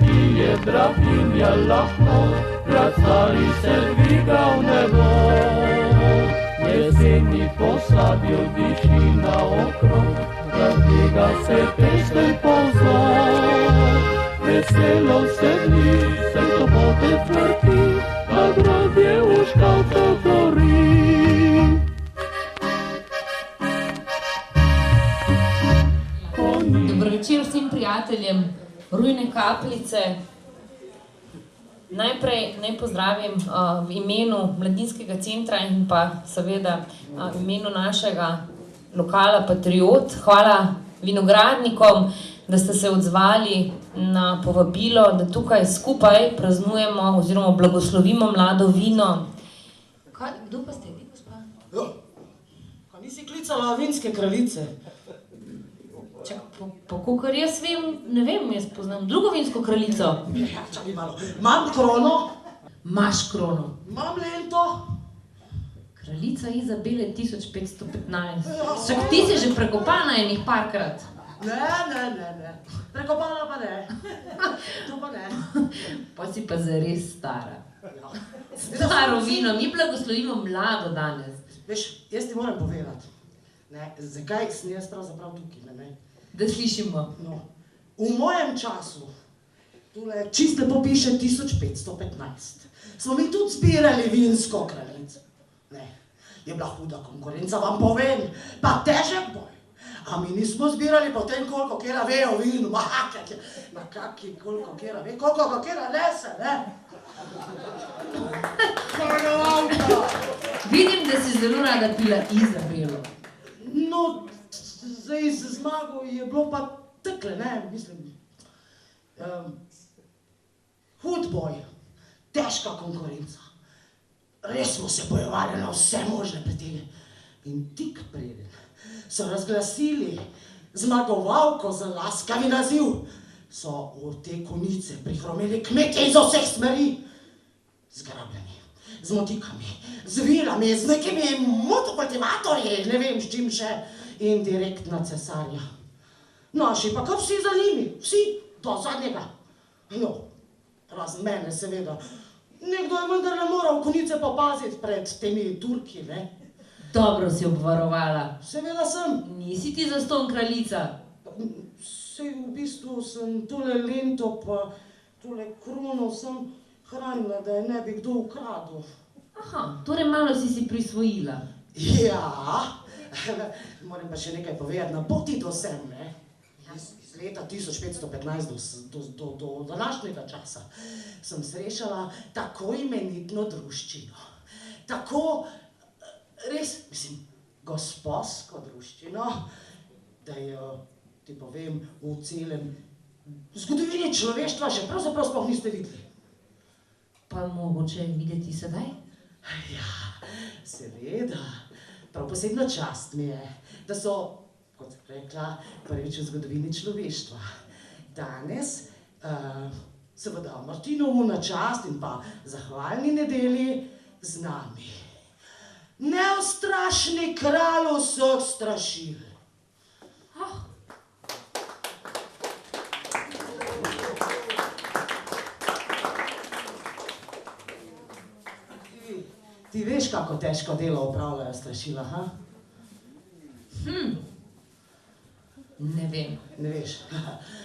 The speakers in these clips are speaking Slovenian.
ki je draginja lahko, grad stari se dviga v nebo. Jeseni posadjo diši na okrog, razdiga se pesen pozor. Veselo se dni, se sobotec vrti, a grad je v škalcu gori. Dober večer vsem prijateljem Rujne Kapljice. Najprej naj pozdravim v imenu Mladinskega centra in pa seveda v imenu našega lokala Patriot. Hvala vinogradnikom, da ste se odzvali na povabilo, da tukaj skupaj praznujemo oziroma blagoslovimo mlado vino. Kdo pa ste vi, gospa? Jo, pa nisi klicala vinske kraljice? Čak, po kakor jaz vem, ne vem, jaz poznam drugo vinsko kraljico. Ja, čakaj malo. Imam krono. Maš krono. Imam lento. Kraljica Izabele 1515. Čak, ti si že prekopana enih parkrat. Ne. Prekopana pa ne. To pa ne. Pa si pa zares stara. Staro vino, mi blagoslovimo mlado danes. Veš, jaz ti moram povedati, zakaj sem jaz pravzaprav tukaj, ne? Da slišimo. No, v mojem času, tule čisto lepo piše 1515, smo mi tudi zbirali vinsko kraljico. Ne, je bila huda konkurenca, vam povem, pa težek boj. A mi nismo zbirali potem, koliko kera ve o vinu, koliko kera ve, koliko kera nese, ne? Vidim, da si zelo rada pila Izabelo. No, zdaj z zmago je bilo pa takle, ne, mislim, hud boj, težka konkurenca. Res smo se bojevali na vse možne pretege. In tik preden so razglasili zmagovalko za laskavi naziv, so v te konice prihromeli kmetje iz vseh smeri. Zgrabljeni, z motikami, z vilami, z nekimi motokultivatorji, ne vem s čim še, in direkt na cesarja. Naši pa kar vsi za njimi, vsi, do zadnjega. No, razen mene seveda. Nekdo je vendarle moral konice popaziti pred temi Turki, ne? Dobro si obvarovala. Seveda sem. Nisi ti zastonj kraljica. Sej v bistvu sem tole lento pa tole krono sem hranila, da je ne bi kdo ukradel. Aha, torej malo si prisvojila. Ja, moram pa še nekaj povedati, na poti do sem, ne? Iz leta 1515 do današnjega časa sem srečala tako imenitno druščino. Tako, res, mislim, gosposko druščino, da jo, ti povem, v celem zgodovini človeštva še pravzaprav sploh niste videli. Pa mogoče videti sedaj? Ja, seveda. Prav posebna čast mi je, da so, kot sem rekla, prvič v zgodovini človeštva. Danes, seveda, Martinovu na čast in pa zahvalni nedelji z nami. Neustrašni kralj vseh strašil. Ti veš, kako težko delo opravljajo strašila, ha? Ne vem. Ne veš.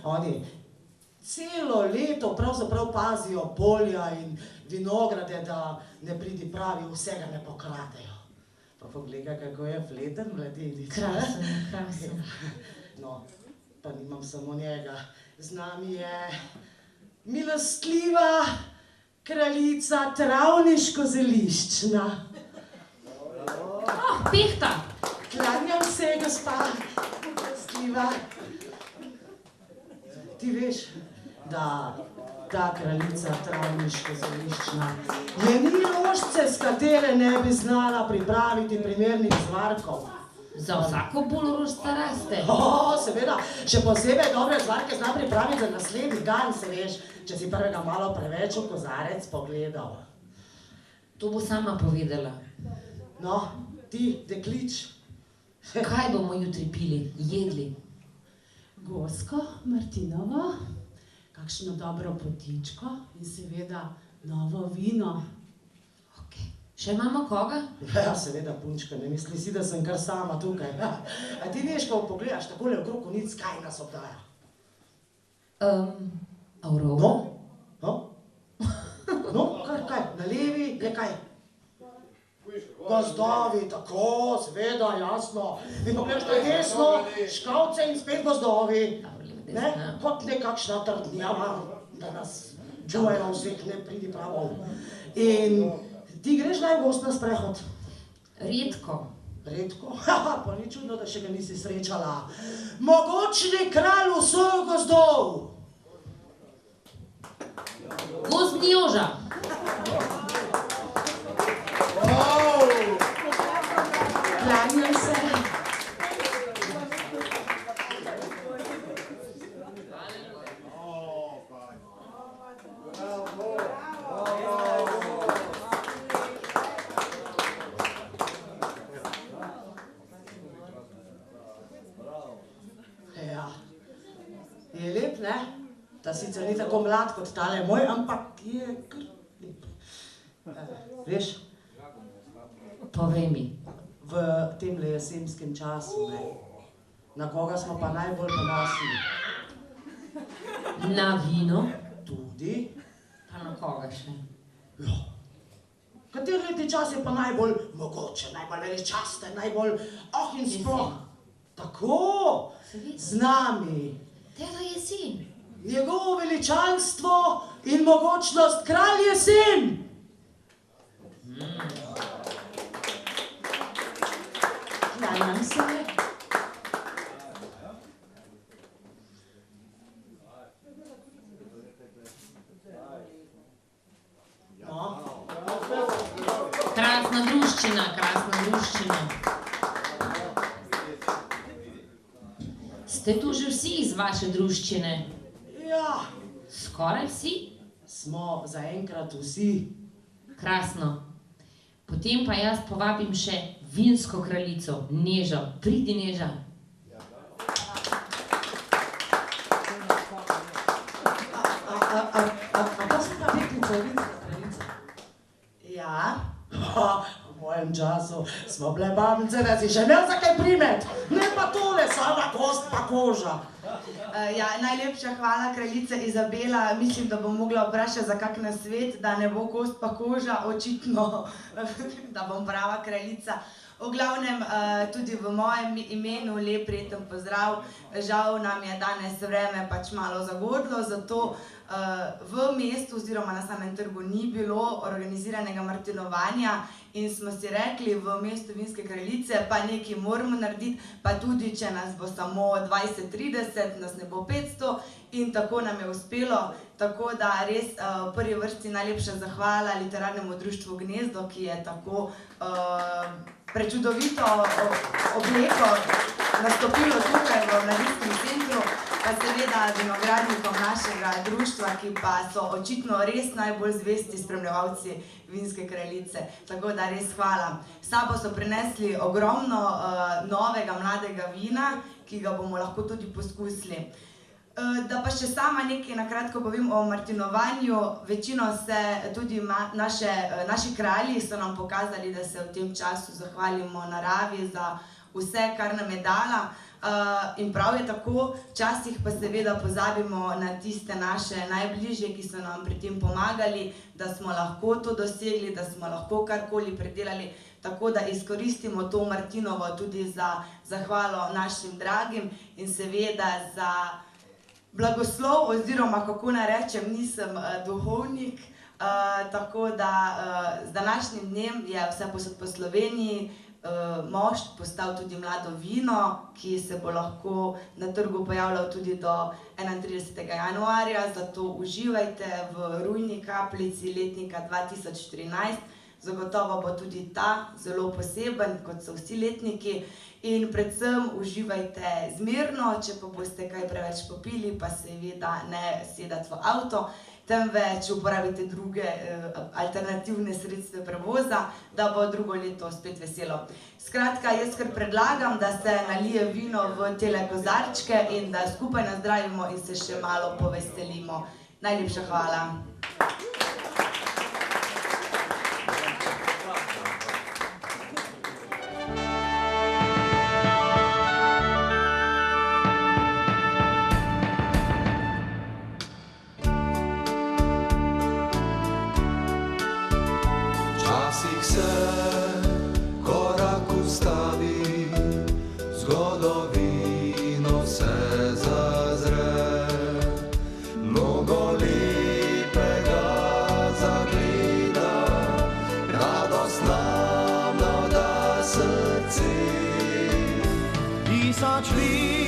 Oni celo leto pravzaprav pazijo polja in vinograde, da ne pridi pravi, vsega ne pokradejo. Pa pogleda, kako je fleten mladenič. Krasen. No, pa nimam samo njega. Z nami je milostljiva kraljica Travniško-Zeliščna. Pehta! Klanjam se, gospa, milostljiva. Ti veš, da ta kraljica Travniško-Zeliščna je ni rožce, s katere ne bi znala pripraviti primernih zvarkov. Za vsako bolorožca raste. Seveda, še posebej dobre zvarke zna pripraviti za naslednji dan, se veš, če si prvega malo preveč v kozarec pogledal. To bo sama povedala. No, ti, deklič. Kaj bomo jutri pili, jedli? Gosko, Martinovo, kakšno dobro potičko in seveda novo vino. Še imamo koga? Ja, seveda, punčka, ne misli si, da sem kar sama tukaj. A ti veš, ko pogledaš takole okrog konic, kaj nas obdaja? Aurora? No, kaj? Na levi je kaj? Gozdovi, tako, seveda, jasno. In pogledaš na desno, škavce in spet gozdovi. Kot nekakšna trdnjava, da nas čuvajo vseh ne pridi pravo. In ti greš najgost na sprehod? Redko. Redko? Haha, pa ni čudno, da še ga nisi srečala. Mogočni kralj vseh gozdov! Gozdni Joža. Klanjam se. Je lep, ne? Ta sicer ni tako mlad kot tale moj, ampak je kar lep. Veš? Povej mi. V temle jesenskem času, ne? Na koga smo pa najbolj ponosni? Na vino? Tudi. Pa na koga še? Ja. Kateri letni čas je pa najbolj mogoče, najbolj veličasten, najbolj in sploh? Tako, z nami. Teda jesen. Njegovo veličanstvo in mogočnost kralj jesen. Klanjam se. Krasna druščina. Ste tu že vsi iz vaše druščine? Ja. Skoraj vsi? Smo zaenkrat vsi. Krasno. Potem pa jaz povabim še vinsko kraljico, Nežo. Pridi, Neža. Kaj si pa deklica, vinska kraljica? Ja. V mojem času smo bile babice, da si še imel za kaj primet. Ne pa tole, sama kost pa koža. Ja, najlepša hvala, kraljica Izabela. Mislim, da bom mogla vprašati za kak nasvet, da ne bo kost pa koža, očitno, da bom prava kraljica. V glavnem, tudi v mojem imenu lep prijeten pozdrav. Žal nam je danes vreme pač malo zagodlo, zato v mestu oziroma na samem trgu ni bilo organiziranega martinovanja in smo si rekli v mestu Vinske kraljice, pa nekaj moramo narediti, pa tudi, če nas bo samo 20-30, nas ne bo 500 in tako nam je uspelo. Tako da res v prvi vrsti najlepša zahvala Literarnemu društvu Gnezdo, ki je tako prečudovito obleko nastopilo tukaj v Mladinskem centru, pa seveda vinogradnikom našega društva, ki pa so očitno res najbolj zvesti spremljevalci Vinske kraljice. Tako da res hvala. S sabo so prinesli ogromno novega mladega vina, ki ga bomo lahko tudi poskusili. Da pa še sama nekaj na kratko povem o martinovanju. Večino se tudi naši kralji so nam pokazali, da se v tem času zahvalimo naravi za vse, kar nam je dala. In prav je tako, včasih pa seveda pozabimo na tiste naše najbližje, ki so nam pri tem pomagali, da smo lahko to dosegli, da smo lahko karkoli predelali. Tako da izkoristimo to martinovo tudi za zahvalo našim dragim in seveda za blagoslov oziroma, kako naj rečem, nisem duhovnik, tako da z današnjim dnem je vse posod po Sloveniji mošt postal tudi mlado vino, ki se bo lahko na trgu pojavljal tudi do 31. januarja, zato uživajte v rujni kapljici letnika 2013. Zagotovo bo tudi ta zelo poseben, kot so vsi letniki. In predvsem uživajte zmerno, če pa boste kaj preveč popili, pa seveda ne sedati v avto. temveč uporabite druge alternativne sredstve prevoza, da bo drugo leto spet veselo. Skratka, jaz kar predlagam, da se nalije vino v tele kozarčke in da skupaj nazdravimo in se še malo poveselimo. Najlepša hvala. Včasih se korak ustavi, zgodovino se zazre, mnogo lepega zagleda, radost nam navda srce. 1000 let